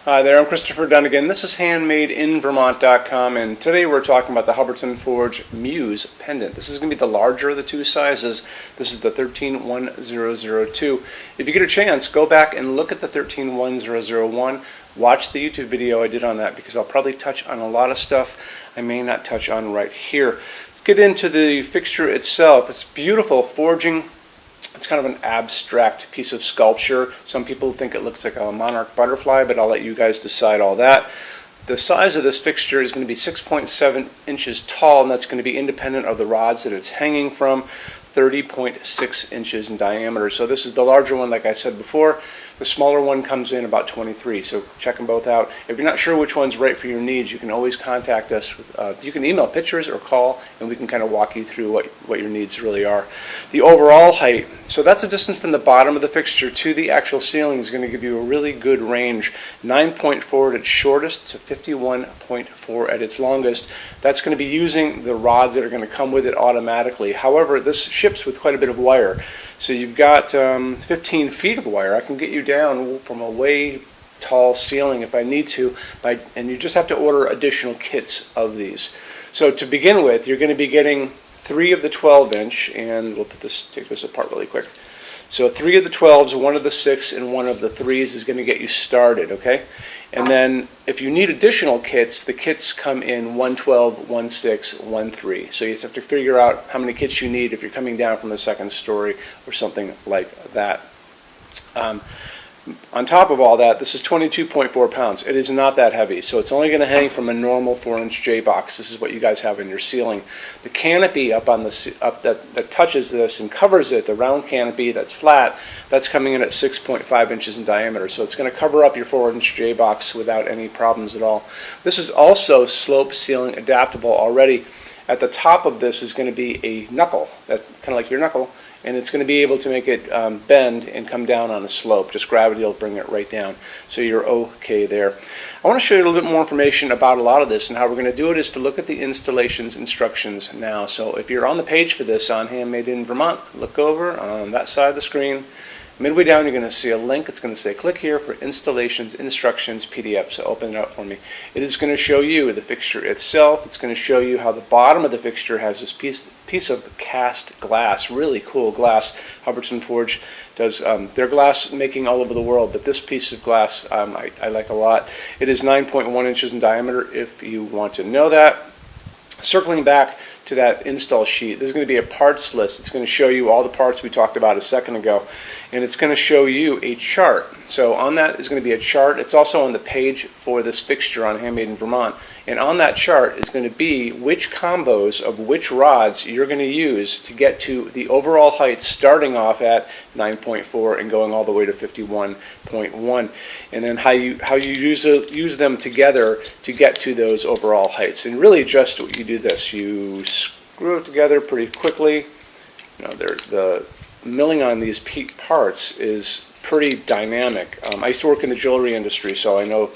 Hi there, I'm Christopher Dunn again. This is HandmadeInVermont.com, and today we're talking about the Hubbardton Forge Muse Pendant. This is going to be the larger of the two sizes. This is the 131002. If you get a chance, go back and look at the 131001. Watch the YouTube video I did on that, because I'll probably touch on a lot of stuff I may not touch on right here. Let's get into the fixture itself. It's beautiful forging. It's kind of an abstract piece of sculpture. Some people think it looks like a monarch butterfly, but I'll let you guys decide all that. The size of this fixture is going to be 6.7 inches tall, and that's going to be independent of the rods that it's hanging from, 30.6 inches in diameter. So this is the larger one, like I said before. The smaller one comes in about 23, so check them both out. If you're not sure which one's right for your needs, you can always contact us. You can email pictures or call, and we can kind of walk you through what your needs really are. The overall height, so that's the distance from the bottom of the fixture to the actual ceiling, is going to give you a really good range. 9.4 at its shortest to 51.4 at its longest. That's going to be using the rods that are going to come with it automatically. However, this ships with quite a bit of wire. So you've got 15 feet of wire. I can get you down from a way tall ceiling if I need to, and you just have to order additional kits of these. So to begin with, you're going to be getting 3 of the 12-inch, and we'll take this apart really quick. So 3 of the 12s, 1 of the 6, and 1 of the 3s is going to get you started, okay? And then if you need additional kits, the kits come in 112, 16, 13. So you just have to figure out how many kits you need if you're coming down from the second story or something like that. On top of all that, this is 22.4 pounds. It is not that heavy, so it's only going to hang from a normal 4-inch J box. This is what you guys have in your ceiling. The canopy up on that touches this and covers it, the round canopy that's flat, that's coming in at 6.5 inches in diameter. So it's going to cover up your 4-inch J box without any problems at all. This is also slope ceiling adaptable already. At the top of this is going to be a knuckle, that kind of like your knuckle, and it's going to be able to make it bend and come down on a slope. Just gravity will bring it right down, so you're okay there. I want to show you a little bit more information about a lot of this, and how we're going to do it is to look at the installations instructions now. So if you're on the page for this on Handmade in Vermont, look over on that side of the screen. Midway down, you're going to see a link. It's going to say click here for installations instructions PDF. So open it up for me. It is going to show you the fixture itself. It's going to show you how the bottom of the fixture has this piece of cast glass, really cool glass. Hubbardton Forge does their glass making all over the world, but this piece of glass I like a lot. It is 9.1 inches in diameter if you want to know that. Circling back to that install sheet, this is going to be a parts list. It's going to show you all the parts we talked about a second ago, and it's going to show you a chart. So on that is going to be a chart. It's also on the page for this fixture on Handmade in Vermont, and on that chart is going to be which combos of which rods you're going to use to get to the overall height, starting off at 9.4 and going all the way to 51.1, and then how you use them together to get to those overall heights. And really, just what you do this, you screw it together pretty quickly. You know, the milling on these parts is pretty dynamic. I used to work in the jewelry industry, so I know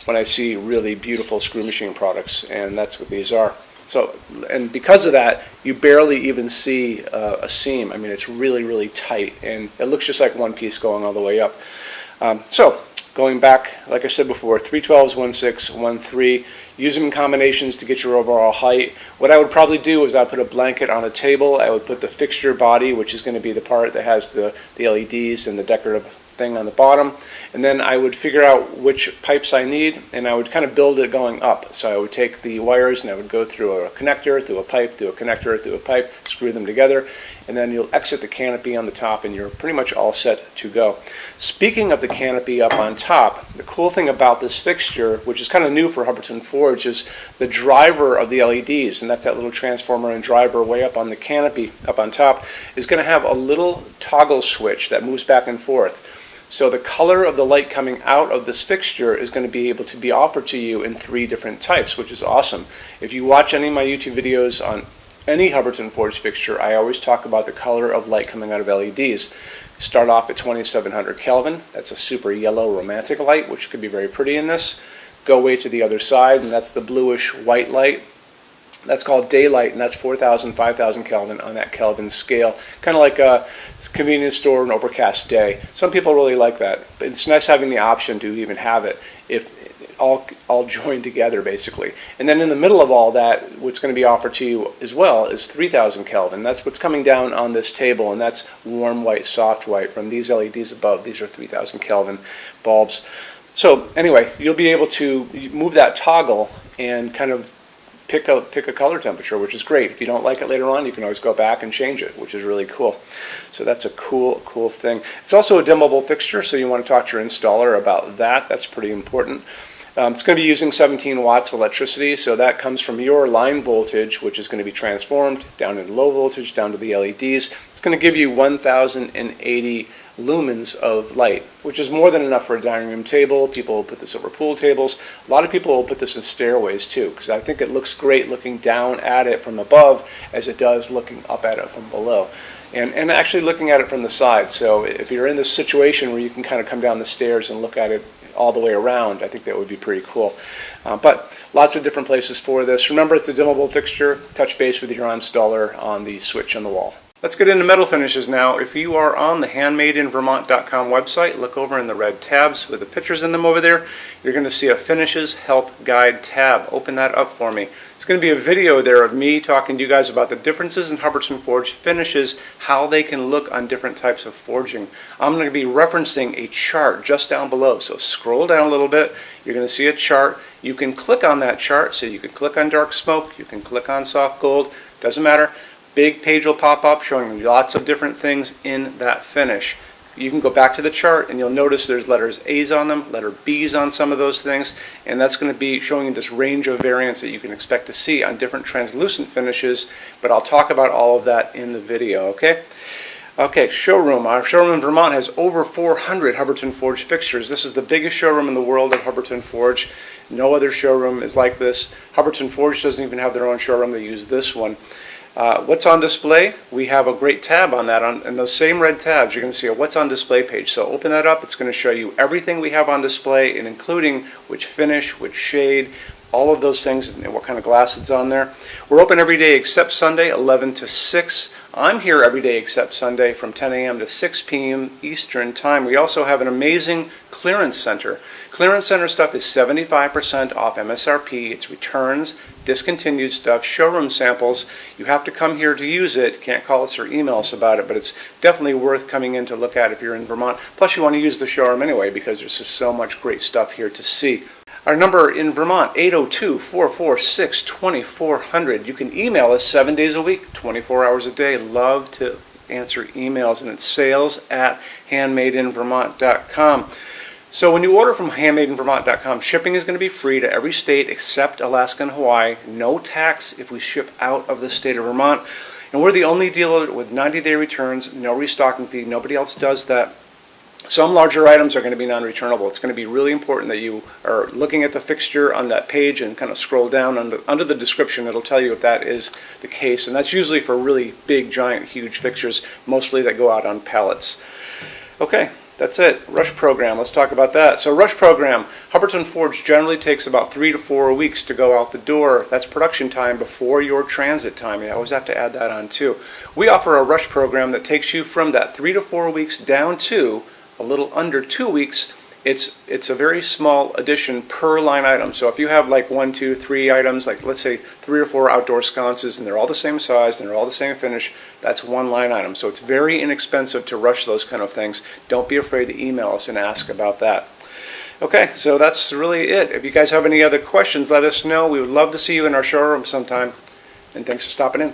when I see really beautiful screw machine products, and that's what these are. So, and because of that, you barely even see a seam. I mean, it's really, really tight, and it looks just like one piece going all the way up. So, going back, like I said before, 312s, 16, 13, use them in combinations to get your overall height. What I would probably do is I'd put a blanket on a table. I would put the fixture body, which is going to be the part that has the LEDs and the decorative thing on the bottom, and then I would figure out which pipes I need, and I would kind of build it going up. So I would take the wires and I would go through a connector, through a pipe, through a connector, through a pipe, screw them together, and then you'll exit the canopy on the top, and you're pretty much all set to go. Speaking of the canopy up on top, the cool thing about this fixture, which is kind of new for Hubbardton Forge, is the driver of the LEDs, and that's that little transformer and driver way up on the canopy up on top, is going to have a little toggle switch that moves back and forth. So the color of the light coming out of this fixture is going to be able to be offered to you in 3 different types, which is awesome. If you watch any of my YouTube videos on any Hubbardton Forge fixture, I always talk about the color of light coming out of LEDs. Start off at 2700 Kelvin. That's a super yellow romantic light, which could be very pretty in this. Go way to the other side, and that's the bluish white light. That's called daylight, and that's 4,000, 5,000 Kelvin on that Kelvin scale. Kind of like a convenience store, an overcast day. Some people really like that. But it's nice having the option to even have it if all joined together, basically. And then in the middle of all that, what's going to be offered to you as well is 3,000 Kelvin. That's what's coming down on this table, and that's warm white, soft white from these LEDs above. These are 3,000 Kelvin bulbs. So anyway, you'll be able to move that toggle and kind of pick a color temperature, which is great. If you don't like it later on, you can always go back and change it, which is really cool. So that's a cool thing. It's also a dimmable fixture, so you want to talk to your installer about that. That's pretty important. It's going to be using 17 watts of electricity, so that comes from your line voltage, which is going to be transformed down into low voltage, down to the LEDs. It's going to give you 1,080 lumens of light, which is more than enough for a dining room table. People will put this over pool tables. A lot of people will put this in stairways too, because I think it looks great looking down at it from above as it does looking up at it from below. And actually looking at it from the side. So if you're in this situation where you can kind of come down the stairs and look at it all the way around, I think that would be pretty cool. But lots of different places for this. Remember, it's a dimmable fixture. Touch base with your installer on the switch on the wall. Let's get into metal finishes now. If you are on the HandmadeInVermont.com website, look over in the red tabs with the pictures in them over there. You're going to see a Finishes Help Guide tab. Open that up for me. It's going to be a video there of me talking to you guys about the differences in Hubbardton forged finishes, how they can look on different types of forging. I'm going to be referencing a chart just down below. So scroll down a little bit. You're going to see a chart. You can click on that chart. So you can click on dark smoke. You can click on soft gold. Doesn't matter. Big page will pop up showing you lots of different things in that finish. You can go back to the chart and you'll notice there's letters A's on them, letter B's on some of those things, and that's going to be showing you this range of variants that you can expect to see on different translucent finishes, but I'll talk about all of that in the video, okay? Okay, showroom. Our showroom in Vermont has over 400 Hubbardton forged fixtures. This is the biggest showroom in the world of Hubbardton forged. No other showroom is like this. Hubbardton forged doesn't even have their own showroom. They use this one. What's on display? We have a great tab on that. In those same red tabs, you're going to see a What's on Display page. So open that up. It's going to show you everything we have on display, and including which finish, which shade, all of those things, and what kind of glass it's on there. We're open every day except Sunday, 11 to 6. I'm here every day except Sunday from 10 a.m. to 6 p.m. Eastern Time. We also have an amazing clearance center. Clearance center stuff is 75% off MSRP. It's returns, discontinued stuff, showroom samples. You have to come here to use it. Can't call us or email us about it, but it's definitely worth coming in to look at if you're in Vermont. Plus you want to use the showroom anyway because there's just so much great stuff here to see. Our number in Vermont, 802-446-2400. You can email us 7 days a week, 24 hours a day. Love to answer emails, and it's sales@HandmadeInVermont.com. So when you order from HandmadeInVermont.com, shipping is going to be free to every state except Alaska and Hawaii. No tax if we ship out of the state of Vermont. And we're the only dealer with 90-day returns, no restocking fee. Nobody else does that. Some larger items are going to be non-returnable. It's going to be really important that you are looking at the fixture on that page and kind of scroll down under the description. It'll tell you if that is the case. And that's usually for really big, giant, huge fixtures, mostly that go out on pallets. Okay, that's it. Rush program. Let's talk about that. So rush program, Hubbardton Forge generally takes about 3 to 4 weeks to go out the door. That's production time before your transit time. You always have to add that on too. We offer a rush program that takes you from that 3 to 4 weeks down to a little under 2 weeks. It's a very small addition per line item. So if you have like 1, 2, 3 items, like let's say 3 or 4 outdoor sconces, and they're all the same size and they're all the same finish, that's one line item. So it's very inexpensive to rush those kind of things. Don't be afraid to email us and ask about that. Okay, so that's really it. If you guys have any other questions, let us know. We would love to see you in our showroom sometime. And thanks for stopping in.